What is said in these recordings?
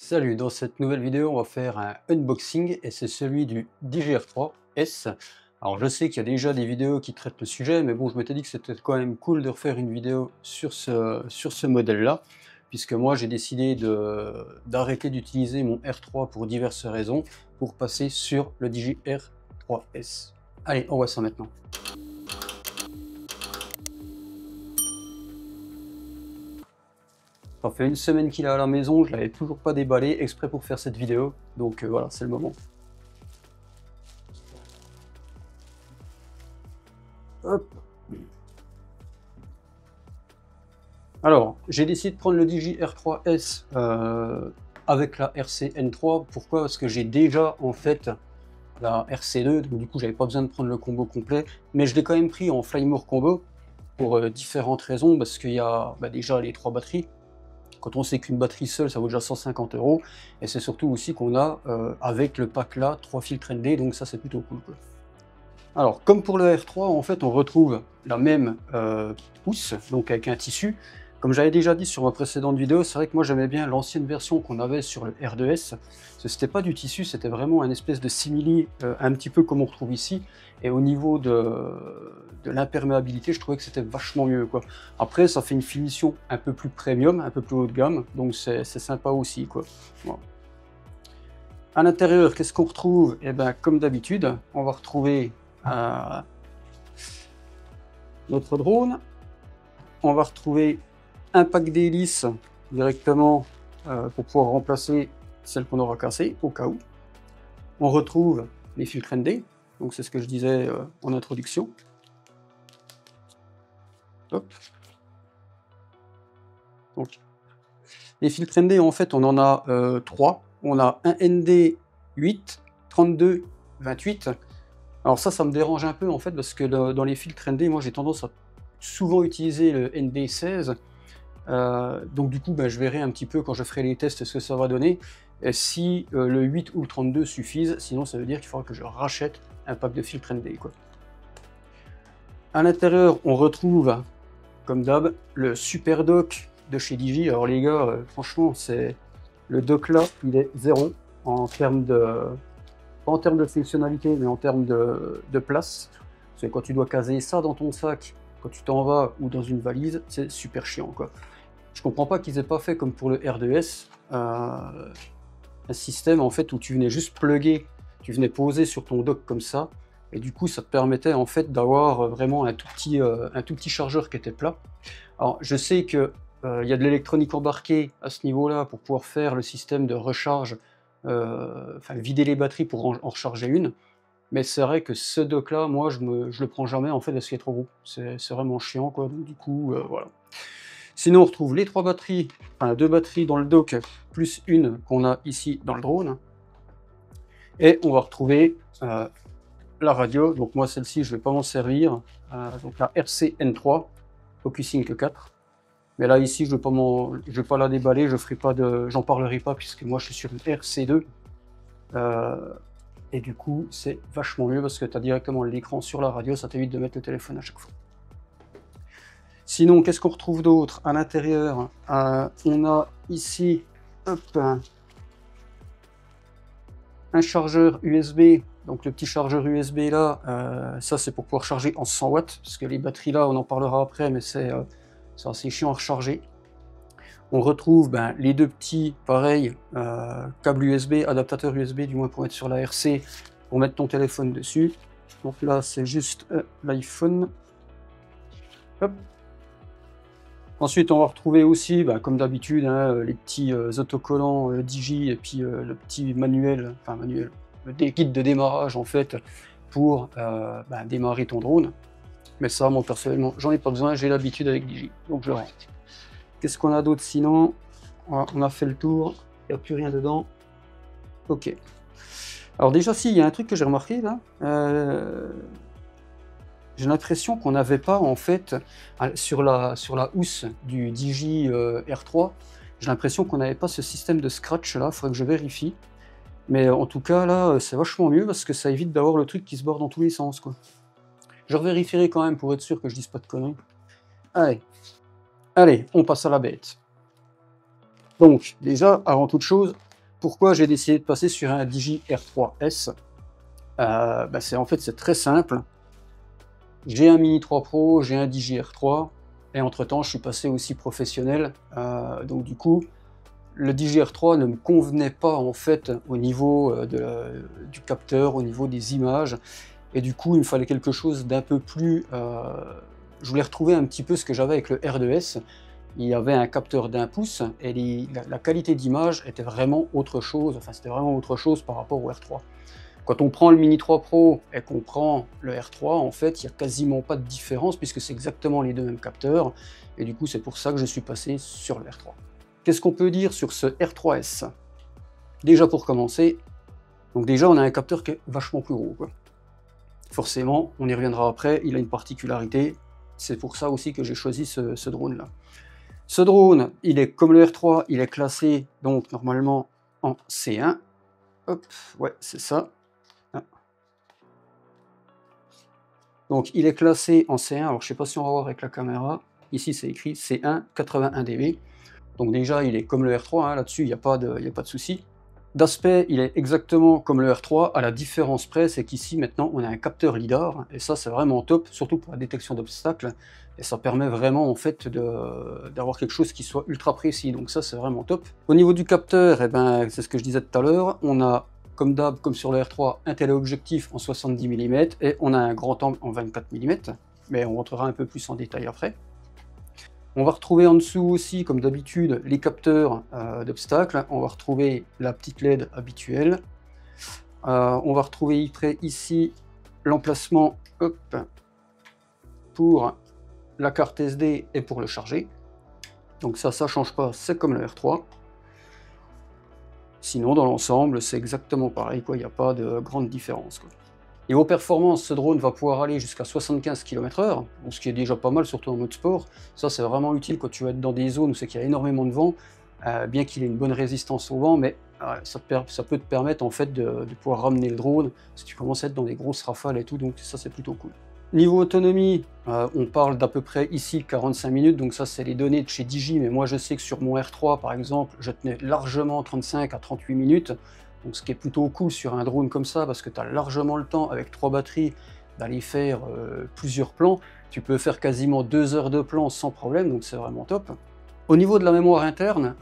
Salut, dans cette nouvelle vidéo, on va faire un unboxing et c'est celui du DJR3S. Alors je sais qu'il y a déjà des vidéos qui traitent le sujet, mais bon, je m'étais dit que c'était quand même cool de refaire une vidéo sur ce modèle-là, puisque moi j'ai décidé d'arrêter d'utiliser mon R3 pour diverses raisons, pour passer sur le DJR3S. Allez, on voit ça maintenant. Ça fait une semaine qu'il est à la maison, je l'avais toujours pas déballé exprès pour faire cette vidéo, donc voilà, c'est le moment. Hop. Alors, j'ai décidé de prendre le DJR3S avec la RC-N3. Pourquoi? Parce que j'ai déjà en fait la RC2, donc du coup j'avais pas besoin de prendre le combo complet, mais je l'ai quand même pris en Flymore combo pour différentes raisons, parce qu'il y a déjà les 3 batteries. Quand on sait qu'une batterie seule ça vaut déjà 150 €, et c'est surtout aussi qu'on a avec le pack là 3 filtres ND, donc ça c'est plutôt cool quoi. Alors comme pour le R3 en fait on retrouve la même housse, donc avec un tissu. Comme j'avais déjà dit sur ma précédente vidéo, c'est vrai que moi j'aimais bien l'ancienne version qu'on avait sur le R2S. C'était pas du tissu, c'était vraiment une espèce de simili, un petit peu comme on retrouve ici. Et au niveau de l'imperméabilité, je trouvais que c'était vachement mieux quoi. Après ça fait une finition un peu plus premium, un peu plus haut de gamme, donc c'est sympa aussi quoi. Voilà. À l'intérieur, qu'est-ce qu'on retrouve? Eh bien comme d'habitude, on va retrouver notre drone. On va retrouver un pack d'hélices directement pour pouvoir remplacer celle qu'on aura cassée au cas où. On retrouve les filtres ND, donc c'est ce que je disais en introduction. Hop. Donc, les filtres ND en fait on en a 3. On a un ND 8, 32, 28. Alors ça me dérange un peu en fait parce que dans les filtres ND, moi j'ai tendance à souvent utiliser le ND 16. Donc du coup, je verrai un petit peu quand je ferai les tests ce que ça va donner, si le 8 ou le 32 suffisent, sinon ça veut dire qu'il faudra que je rachète un pack de filtres ND quoi. À l'intérieur, on retrouve, comme d'hab, le super dock de chez Digi. Alors les gars, franchement, c'est le dock là, il est zéro en termes de... pas en termes de fonctionnalité, mais en termes de place. Parce que quand tu dois caser ça dans ton sac, quand tu t'en vas ou dans une valise, c'est super chiant quoi. Je comprends pas qu'ils aient pas fait comme pour le R2S, un système en fait où tu venais juste plugger, tu venais poser sur ton dock comme ça, et du coup ça te permettait en fait d'avoir vraiment un tout petit chargeur qui était plat. Alors je sais que il y a de l'électronique embarquée à ce niveau-là pour pouvoir faire le système de recharge, enfin vider les batteries pour en recharger une. Mais c'est vrai que ce dock là, moi je le prends jamais en fait parce qu'il est trop gros. C'est vraiment chiant quoi, donc du coup voilà. Sinon on retrouve les 3 batteries, enfin 2 batteries dans le dock, plus une qu'on a ici dans le drone. Et on va retrouver la radio, donc moi celle-ci je vais pas m'en servir, donc la RC-N3, Focusing 4. Mais là ici je vais pas la déballer, j'en parlerai pas puisque moi je suis sur une RC2. Et du coup c'est vachement mieux parce que tu as directement l'écran sur la radio, ça t'évite de mettre le téléphone à chaque fois. Sinon, qu'est-ce qu'on retrouve d'autre à l'intérieur? On a ici hop, un chargeur USB. Donc le petit chargeur USB là, ça c'est pour pouvoir charger en 100 watts, parce que les batteries là, on en parlera après, mais c'est assez chiant à recharger. On retrouve les deux petits, pareil, câbles USB, adaptateur USB du moins pour mettre sur la RC, pour mettre ton téléphone dessus. Donc là c'est juste l'iPhone. Hop. Ensuite, on va retrouver aussi, comme d'habitude, les petits autocollants Digi et puis le petit manuel, enfin manuel, le guide de démarrage en fait pour démarrer ton drone. Mais ça, moi personnellement, j'en ai pas besoin, j'ai l'habitude avec Digi, donc je rentre. Qu'est-ce qu'on a d'autre sinon? On a fait le tour, il n'y a plus rien dedans. Ok. Alors déjà, si, il y a un truc que j'ai remarqué là. J'ai l'impression qu'on n'avait pas en fait sur la housse du Digi R3, j'ai l'impression qu'on n'avait pas ce système de scratch là, il faudrait que je vérifie. Mais en tout cas là c'est vachement mieux parce que ça évite d'avoir le truc qui se barre dans tous les sens quoi. Je revérifierai quand même pour être sûr que je dise pas de conneries. Allez, on passe à la bête. Donc déjà, avant toute chose, Pourquoi j'ai décidé de passer sur un Digi R3S? C'est très simple. J'ai un Mini 3 Pro, j'ai un Digi R3, et entre-temps, je suis passé aussi professionnel. Donc du coup, le Digi R3 ne me convenait pas en fait au niveau du capteur, au niveau des images, et du coup, il me fallait quelque chose d'un peu plus... je voulais retrouver un petit peu ce que j'avais avec le R2S. Il y avait un capteur d'1 pouce, et la qualité d'image était vraiment autre chose, enfin c'était vraiment autre chose par rapport au R3. Quand on prend le Mini 3 Pro et qu'on prend le R3, en fait, il n'y a quasiment pas de différence puisque c'est exactement les deux mêmes capteurs. Et du coup, c'est pour ça que je suis passé sur le R3. Qu'est-ce qu'on peut dire sur ce R3S? Déjà pour commencer, donc déjà on a un capteur qui est vachement plus gros, quoi. Forcément, on y reviendra après, il a une particularité. C'est pour ça aussi que j'ai choisi ce drone-là. Ce drone, il est comme le R3, il est classé donc normalement en C1. Hop, ouais, c'est ça. Donc il est classé en C1, alors je ne sais pas si on va voir avec la caméra, ici c'est écrit C1 81 dB, donc déjà il est comme le R3, hein, là-dessus il n'y a pas de souci. D'aspect il est exactement comme le R3, à la différence près c'est qu'ici maintenant on a un capteur LiDAR, et ça c'est vraiment top, surtout pour la détection d'obstacles, et ça permet vraiment en fait d'avoir quelque chose qui soit ultra précis, donc ça c'est vraiment top. Au niveau du capteur, c'est ce que je disais tout à l'heure, on a comme d'hab, comme sur le R3, un téléobjectif en 70 mm et on a un grand angle en 24 mm, mais on rentrera un peu plus en détail après. On va retrouver en dessous aussi, comme d'habitude, les capteurs d'obstacles. On va retrouver la petite LED habituelle. On va retrouver ici l'emplacement pour la carte SD et pour le charger. Donc ça change pas, c'est comme le R3. Sinon, dans l'ensemble, c'est exactement pareil, quoi. Il n'y a pas de grande différence, quoi. Niveau performance, ce drone va pouvoir aller jusqu'à 75 km/h, ce qui est déjà pas mal, surtout en mode sport. Ça, c'est vraiment utile quand tu vas être dans des zones où c'est qu'il y a énormément de vent, bien qu'il ait une bonne résistance au vent, mais ça peut te permettre en fait de pouvoir ramener le drone si tu commences à être dans des grosses rafales et tout, donc ça, c'est plutôt cool. Niveau autonomie, on parle d'à peu près ici 45 minutes, donc ça c'est les données de chez Digi, mais moi je sais que sur mon R3 par exemple, je tenais largement 35 à 38 minutes, donc ce qui est plutôt cool sur un drone comme ça, parce que tu as largement le temps avec 3 batteries d'aller faire plusieurs plans. Tu peux faire quasiment 2 heures de plan sans problème, donc c'est vraiment top. Au niveau de la mémoire interne,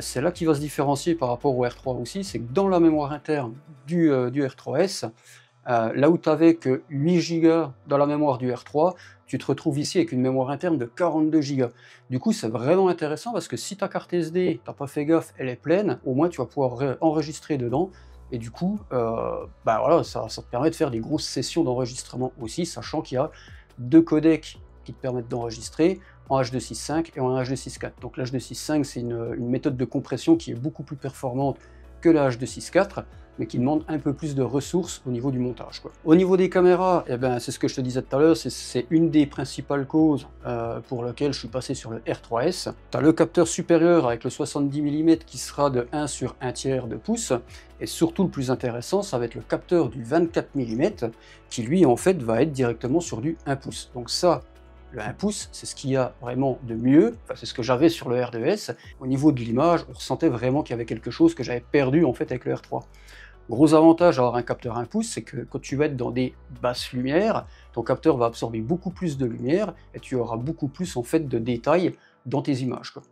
c'est là qui va se différencier par rapport au R3 aussi, c'est que dans la mémoire interne du R3S, là où tu n'avais que 8 Go dans la mémoire du R3, tu te retrouves ici avec une mémoire interne de 42 Go. Du coup, c'est vraiment intéressant parce que si ta carte SD, tu n'as pas fait gaffe, elle est pleine, au moins tu vas pouvoir enregistrer dedans. Et du coup, voilà, ça te permet de faire des grosses sessions d'enregistrement aussi, sachant qu'il y a 2 codecs qui te permettent d'enregistrer, en H.265 et en H.264. Donc l'H.265, c'est une méthode de compression qui est beaucoup plus performante que la H.264, mais qui demande un peu plus de ressources au niveau du montage, quoi. Au niveau des caméras, c'est ce que je te disais tout à l'heure, c'est une des principales causes pour lesquelles je suis passé sur le R3S. Tu as le capteur supérieur avec le 70 mm qui sera de 1 sur 1/3 de pouce, et surtout le plus intéressant, ça va être le capteur du 24 mm qui lui en fait va être directement sur du 1 pouce. Donc ça, le 1 pouce, c'est ce qu'il y a vraiment de mieux, enfin, c'est ce que j'avais sur le R2S. Au niveau de l'image, on ressentait vraiment qu'il y avait quelque chose que j'avais perdu en fait avec le R3. Gros avantage d'avoir un capteur 1 pouce, c'est que quand tu vas être dans des basses lumières, ton capteur va absorber beaucoup plus de lumière et tu auras beaucoup plus en fait de détails dans tes images, quoi.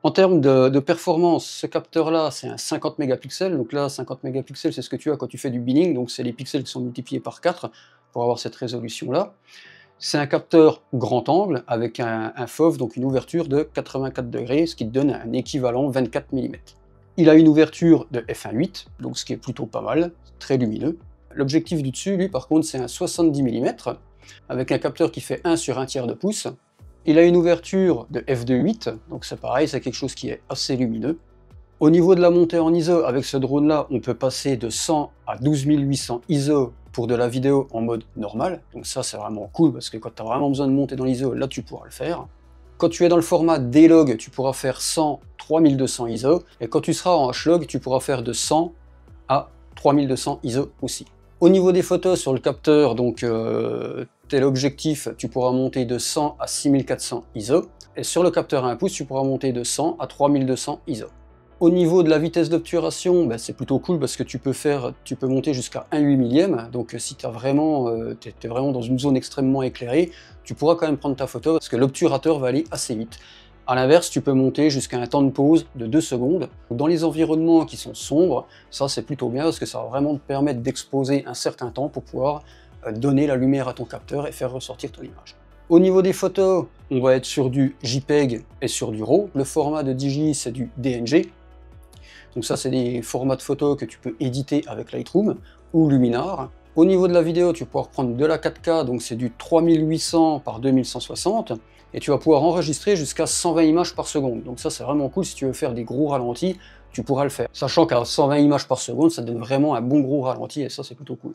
En termes de performance, ce capteur-là, c'est un 50 mégapixels. Donc là, 50 mégapixels, c'est ce que tu as quand tu fais du binning. Donc c'est les pixels qui sont multipliés par 4 pour avoir cette résolution-là. C'est un capteur grand angle avec un FOV, donc une ouverture de 84 degrés, ce qui te donne un équivalent 24 mm. Il a une ouverture de f1.8, donc ce qui est plutôt pas mal, très lumineux. L'objectif du dessus, lui, par contre, c'est un 70 mm, avec un capteur qui fait 1 sur 1/3 de pouce. Il a une ouverture de f2.8, donc c'est pareil, c'est quelque chose qui est assez lumineux. Au niveau de la montée en ISO, avec ce drone-là, on peut passer de 100 à 12800 ISO pour de la vidéo en mode normal, donc ça c'est vraiment cool, parce que quand tu as vraiment besoin de monter dans l'ISO, là tu pourras le faire. Quand tu es dans le format D-Log, tu pourras faire 100, 3200 ISO, et quand tu seras en H-Log, tu pourras faire de 100 à 3200 ISO aussi. Au niveau des photos sur le capteur, donc téléobjectif, tu pourras monter de 100 à 6400 ISO, et sur le capteur à 1 pouce, tu pourras monter de 100 à 3200 ISO. Au niveau de la vitesse d'obturation, ben, c'est plutôt cool parce que tu peux monter jusqu'à 1/8 millième. Donc si tu es vraiment dans une zone extrêmement éclairée, tu pourras quand même prendre ta photo parce que l'obturateur va aller assez vite. A l'inverse, tu peux monter jusqu'à un temps de pause de 2 secondes. Dans les environnements qui sont sombres, ça c'est plutôt bien parce que ça va vraiment te permettre d'exposer un certain temps pour pouvoir donner la lumière à ton capteur et faire ressortir ton image. Au niveau des photos, on va être sur du JPEG et sur du RAW. Le format de Digi, c'est du DNG. Donc ça, c'est des formats de photos que tu peux éditer avec Lightroom ou Luminar. Au niveau de la vidéo, tu vas pouvoir prendre de la 4K, donc c'est du 3800 par 2160, et tu vas pouvoir enregistrer jusqu'à 120 images par seconde. Donc ça, c'est vraiment cool. Si tu veux faire des gros ralentis, tu pourras le faire. Sachant qu'à 120 images par seconde, ça donne vraiment un bon gros ralenti, et ça, c'est plutôt cool.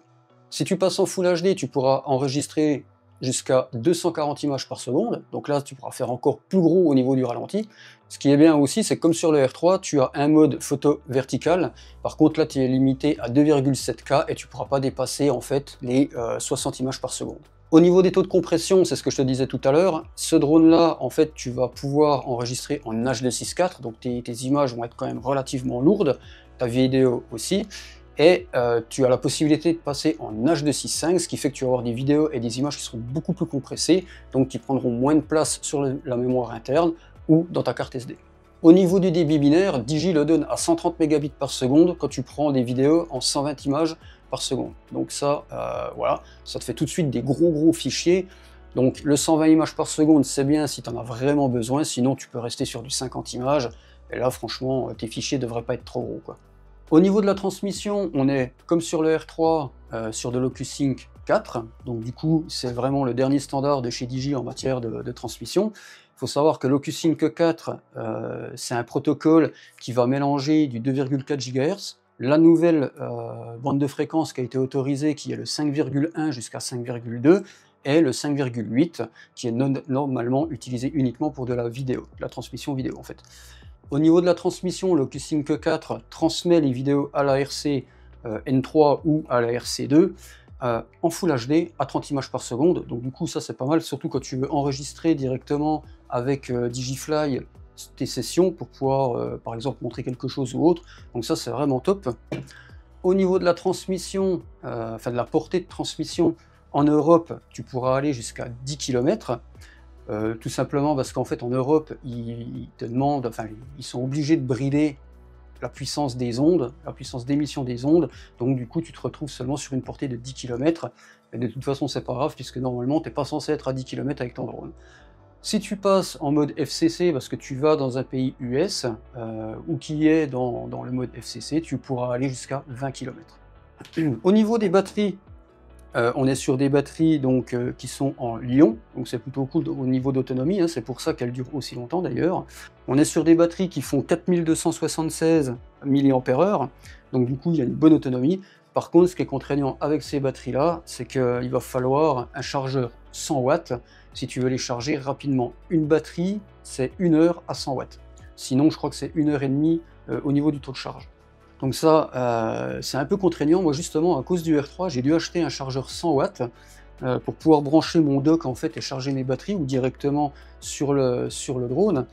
Si tu passes en Full HD, tu pourras enregistrer jusqu'à 240 images par seconde, donc là tu pourras faire encore plus gros au niveau du ralenti. Ce qui est bien aussi, c'est comme sur le R3, tu as un mode photo vertical, par contre là tu es limité à 2,7K et tu ne pourras pas dépasser en fait les 60 images par seconde. Au niveau des taux de compression, c'est ce que je te disais tout à l'heure, ce drone là, en fait tu vas pouvoir enregistrer en H.264, donc tes images vont être quand même relativement lourdes, ta vidéo aussi. Et tu as la possibilité de passer en H.265, ce qui fait que tu vas avoir des vidéos et des images qui seront beaucoup plus compressées, donc qui prendront moins de place sur la mémoire interne ou dans ta carte SD. Au niveau du débit binaire, Digi le donne à 130 mégabits par seconde quand tu prends des vidéos en 120 images par seconde. Donc ça, voilà, ça te fait tout de suite des gros fichiers. Donc le 120 images par seconde, c'est bien si tu en as vraiment besoin, sinon tu peux rester sur du 50 images, et là franchement, tes fichiers ne devraient pas être trop gros, quoi. Au niveau de la transmission, on est comme sur le R3 sur de l'OcuSync 4, donc du coup c'est vraiment le dernier standard de chez Digi en matière de transmission. Il faut savoir que l'OcuSync 4, c'est un protocole qui va mélanger du 2,4 GHz, la nouvelle bande de fréquence qui a été autorisée qui est le 5,1 jusqu'à 5,2 et le 5,8 qui est normalement utilisé uniquement pour de la vidéo, de la transmission vidéo en fait. Au niveau de la transmission, le OcuSync 4 transmet les vidéos à la RC N3 ou à la RC2 en Full HD à 30 images par seconde. Donc du coup ça c'est pas mal, surtout quand tu veux enregistrer directement avec Digifly tes sessions pour pouvoir par exemple montrer quelque chose ou autre. Donc ça c'est vraiment top. Au niveau de la transmission, enfin de la portée de transmission, en Europe tu pourras aller jusqu'à 10 km. Tout simplement parce qu'en fait en Europe, ils te demandent, enfin ils sont obligés de brider la puissance des ondes, la puissance d'émission des ondes, donc du coup tu te retrouves seulement sur une portée de 10 km, mais de toute façon c'est pas grave puisque normalement t'es pas censé être à 10 km avec ton drone. Si tu passes en mode FCC parce que tu vas dans un pays US, ou qui est dans le mode FCC, tu pourras aller jusqu'à 20 km. Au niveau des batteries, on est sur des batteries donc, qui sont en Li-ion, donc c'est plutôt cool au niveau d'autonomie, hein, c'est pour ça qu'elles durent aussi longtemps d'ailleurs. On est sur des batteries qui font 4276 mAh, donc du coup il y a une bonne autonomie. Par contre, ce qui est contraignant avec ces batteries-là, c'est qu'il va falloir un chargeur 100 watts si tu veux les charger rapidement. Une batterie, c'est 1 heure à 100 watts. Sinon, je crois que c'est 1 heure et demie au niveau du taux de charge. Donc ça, c'est un peu contraignant. Moi, justement, à cause du R3, j'ai dû acheter un chargeur 100 watts pour pouvoir brancher mon dock en fait et charger mes batteries ou directement sur le drone.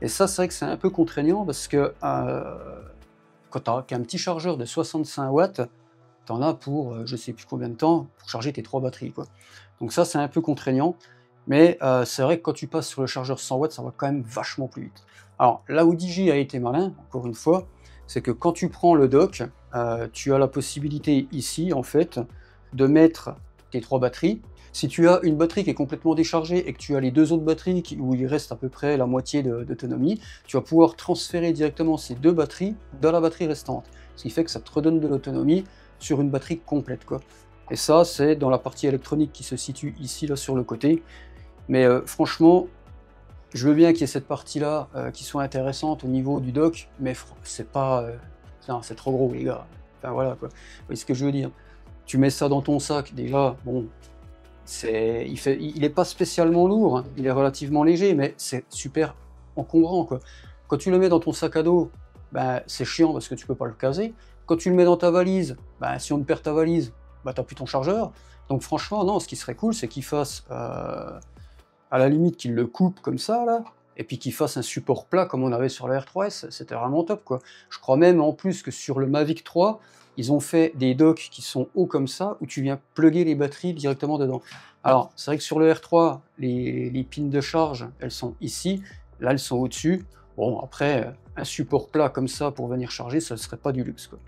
Et ça, c'est vrai que c'est un peu contraignant parce que quand tu as qu'un petit chargeur de 65 watts, tu en as pour je sais plus combien de temps pour charger tes 3 batteries, quoi. Donc ça, c'est un peu contraignant. Mais c'est vrai que quand tu passes sur le chargeur 100 watts, ça va quand même vachement plus vite. Alors là où Digi a été malin, encore une fois, c'est que quand tu prends le dock, tu as la possibilité ici, en fait, de mettre tes 3 batteries. Si tu as une batterie qui est complètement déchargée et que tu as les 2 autres batteries où il reste à peu près la moitié d'autonomie, tu vas pouvoir transférer directement ces 2 batteries dans la batterie restante. Ce qui fait que ça te redonne de l'autonomie sur une batterie complète, quoi. Et ça, c'est dans la partie électronique qui se situe ici, là, sur le côté. Mais franchement, je veux bien qu'il y ait cette partie-là qui soit intéressante au niveau du dock, mais c'est pas... non, c'est trop gros, les gars. Enfin, voilà, quoi. Vous voyez ce que je veux dire. Tu mets ça dans ton sac, déjà, bon... il est pas spécialement lourd, hein. Il est relativement léger, mais c'est super encombrant, quoi. Quand tu le mets dans ton sac à dos, ben, c'est chiant parce que tu peux pas le caser. Quand tu le mets dans ta valise, ben, si on te perd ta valise, ben, t'as plus ton chargeur. Donc franchement, non, ce qui serait cool, c'est qu'il fasse... à la limite qu'il le coupe comme ça, là, et puis qu'ils fassent un support plat comme on avait sur le R3S, c'était vraiment top, quoi. Je crois même en plus que sur le Mavic 3, ils ont fait des docks qui sont hauts comme ça, où tu viens plugger les batteries directement dedans. Alors, c'est vrai que sur le R3, les pins de charge, elles sont ici, là elles sont au-dessus. Bon, après, un support plat comme ça pour venir charger, ça ne serait pas du luxe, quoi.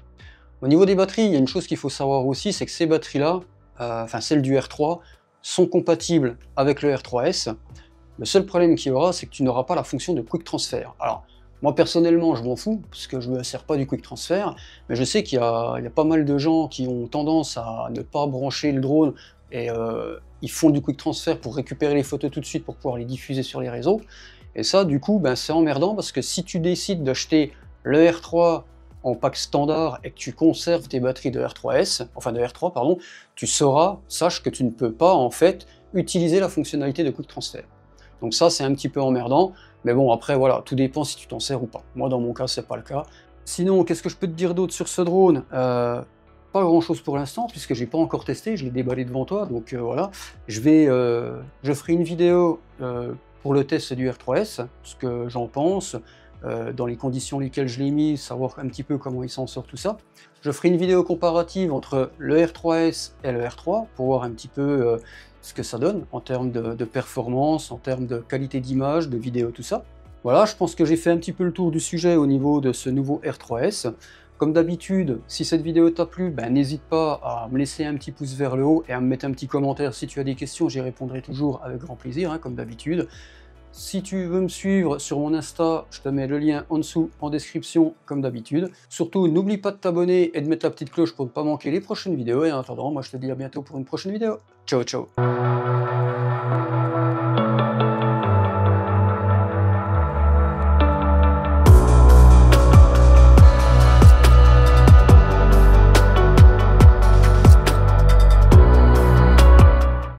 Au niveau des batteries, il y a une chose qu'il faut savoir aussi, c'est que ces batteries-là, enfin celles du R3, sont compatibles avec le R3S. Le seul problème qu'il y aura, c'est que tu n'auras pas la fonction de Quick Transfer. Alors, moi personnellement, je m'en fous, parce que je ne me sers pas du Quick Transfer, mais je sais qu'il y a pas mal de gens qui ont tendance à ne pas brancher le drone, et ils font du Quick Transfer pour récupérer les photos tout de suite pour pouvoir les diffuser sur les réseaux. Et ça, du coup, ben, c'est emmerdant, parce que si tu décides d'acheter le R3 en pack standard et que tu conserves tes batteries de R3S, enfin de R3 pardon, sache que tu ne peux pas en fait utiliser la fonctionnalité de Quick Transfer. Donc ça c'est un petit peu emmerdant, mais bon après voilà, tout dépend si tu t'en sers ou pas. Moi dans mon cas c'est pas le cas. Sinon qu'est-ce que je peux te dire d'autre sur ce drone? Pas grand chose pour l'instant puisque j'ai pas encore testé, je l'ai déballé devant toi, donc voilà. Je ferai une vidéo pour le test du R3S, ce que j'en pense, dans les conditions lesquelles je l'ai mis, savoir un petit peu comment il s'en sort, tout ça. Je ferai une vidéo comparative entre le R3S et le R3 pour voir un petit peu ce que ça donne en termes de performance, en termes de qualité d'image, de vidéo, tout ça. Voilà, je pense que j'ai fait un petit peu le tour du sujet au niveau de ce nouveau R3S. Comme d'habitude, si cette vidéo t'a plu, ben, n'hésite pas à me laisser un petit pouce vers le haut et à me mettre un petit commentaire si tu as des questions, j'y répondrai toujours avec grand plaisir, hein, comme d'habitude. Si tu veux me suivre sur mon Insta, je te mets le lien en dessous en description comme d'habitude. Surtout, n'oublie pas de t'abonner et de mettre la petite cloche pour ne pas manquer les prochaines vidéos. Et en attendant, moi je te dis à bientôt pour une prochaine vidéo. Ciao ciao.